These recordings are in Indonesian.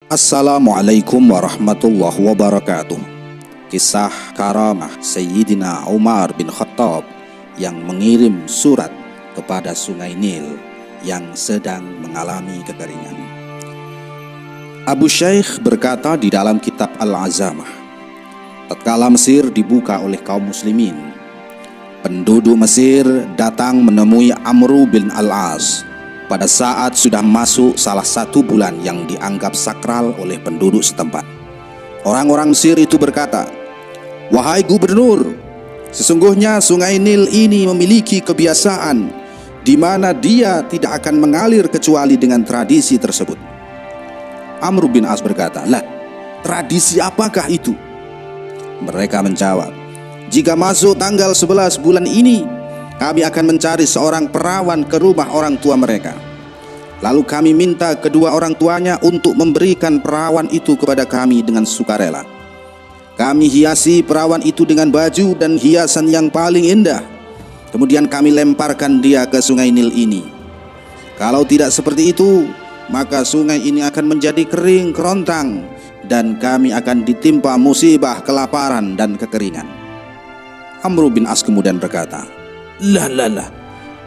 Assalamualaikum warahmatullahi wabarakatuh. Kisah karamah Sayyidina Umar bin Khattab yang mengirim surat kepada Sungai Nil yang sedang mengalami kekeringan. Abu Shaykh berkata di dalam kitab Al-Azamah, tatkala Mesir dibuka oleh kaum muslimin, penduduk Mesir datang menemui Amru bin Al-As pada saat sudah masuk salah satu bulan yang dianggap sakral oleh penduduk setempat. Orang-orang Mesir itu berkata, "Wahai gubernur, sesungguhnya Sungai Nil ini memiliki kebiasaan di mana dia tidak akan mengalir kecuali dengan tradisi tersebut." Amr bin As berkata, "Lah, tradisi apakah itu?" Mereka menjawab, "Jika masuk tanggal 11 bulan ini, kami akan mencari seorang perawan ke rumah orang tua mereka. Lalu kami minta kedua orang tuanya untuk memberikan perawan itu kepada kami dengan sukarela. Kami hiasi perawan itu dengan baju dan hiasan yang paling indah. Kemudian kami lemparkan dia ke Sungai Nil ini. Kalau tidak seperti itu, maka sungai ini akan menjadi kering kerontang dan kami akan ditimpa musibah kelaparan dan kekeringan." Amr bin As kemudian berkata, Lah,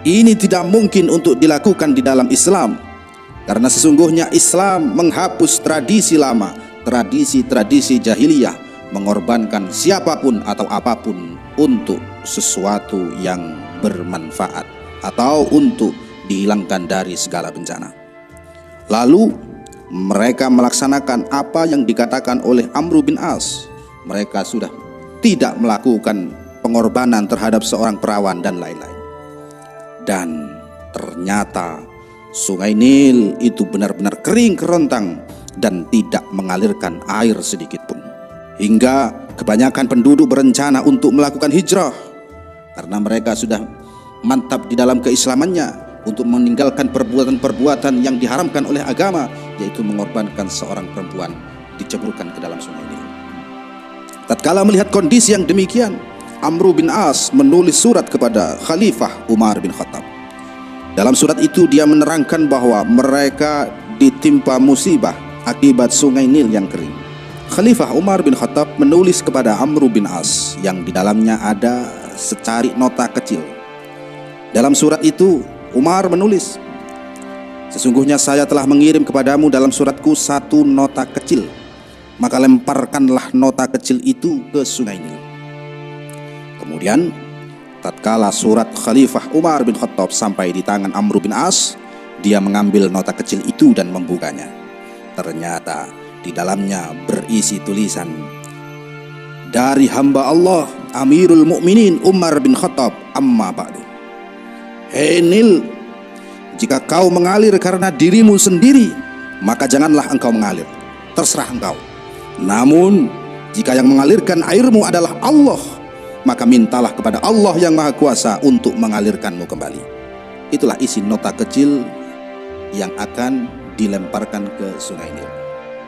ini tidak mungkin untuk dilakukan di dalam Islam, karena sesungguhnya Islam menghapus tradisi lama, tradisi jahiliyah, mengorbankan siapapun atau apapun untuk sesuatu yang bermanfaat atau untuk dihilangkan dari segala bencana. Lalu mereka melaksanakan apa yang dikatakan oleh Amr bin As. Mereka sudah tidak melakukan pengorbanan terhadap seorang perawan dan lain-lain. Dan ternyata Sungai Nil itu benar-benar kering kerontang dan tidak mengalirkan air sedikit pun. Hingga kebanyakan penduduk berencana untuk melakukan hijrah karena mereka sudah mantap di dalam keislamannya untuk meninggalkan perbuatan-perbuatan yang diharamkan oleh agama, yaitu mengorbankan seorang perempuan diceburkan ke dalam Sungai Nil. Tatkala melihat kondisi yang demikian, Amr bin As menulis surat kepada Khalifah Umar bin Khattab. Dalam surat itu dia menerangkan bahwa mereka ditimpa musibah akibat Sungai Nil yang kering. Khalifah Umar bin Khattab menulis kepada Amr bin As yang di dalamnya ada secari nota kecil. Dalam surat itu Umar menulis, "Sesungguhnya saya telah mengirim kepadamu dalam suratku satu nota kecil, maka lemparkanlah nota kecil itu ke Sungai Nil." Kemudian tatkala surat Khalifah Umar bin Khattab sampai di tangan Amr bin As, dia mengambil nota kecil itu dan membukanya. Ternyata di dalamnya berisi tulisan, "Dari hamba Allah Amirul Mukminin Umar bin Khattab, amma ba'du. Hei Nil, jika kau mengalir karena dirimu sendiri, maka janganlah engkau mengalir, terserah engkau. Namun jika yang mengalirkan airmu adalah Allah, maka mintalah kepada Allah yang Maha Kuasa untuk mengalirkanmu kembali." Itulah isi nota kecil yang akan dilemparkan ke Sungai Nil.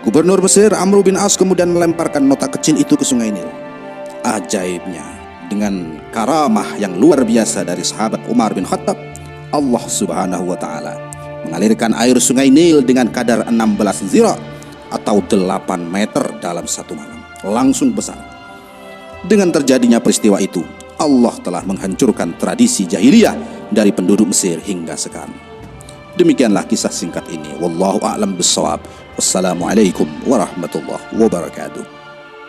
Gubernur Mesir Amr bin As kemudian melemparkan nota kecil itu ke Sungai Nil. Ajaibnya, dengan karamah yang luar biasa dari sahabat Umar bin Khattab, Allah Subhanahu wa taala mengalirkan air Sungai Nil dengan kadar 16 zira atau 8 meter dalam satu malam. Langsung besar. Dengan terjadinya peristiwa itu, Allah telah menghancurkan tradisi jahiliyah dari penduduk Mesir hingga sekarang. Demikianlah kisah singkat ini. Wallahu a'lam bissawab. Wassalamualaikum warahmatullahi wabarakatuh.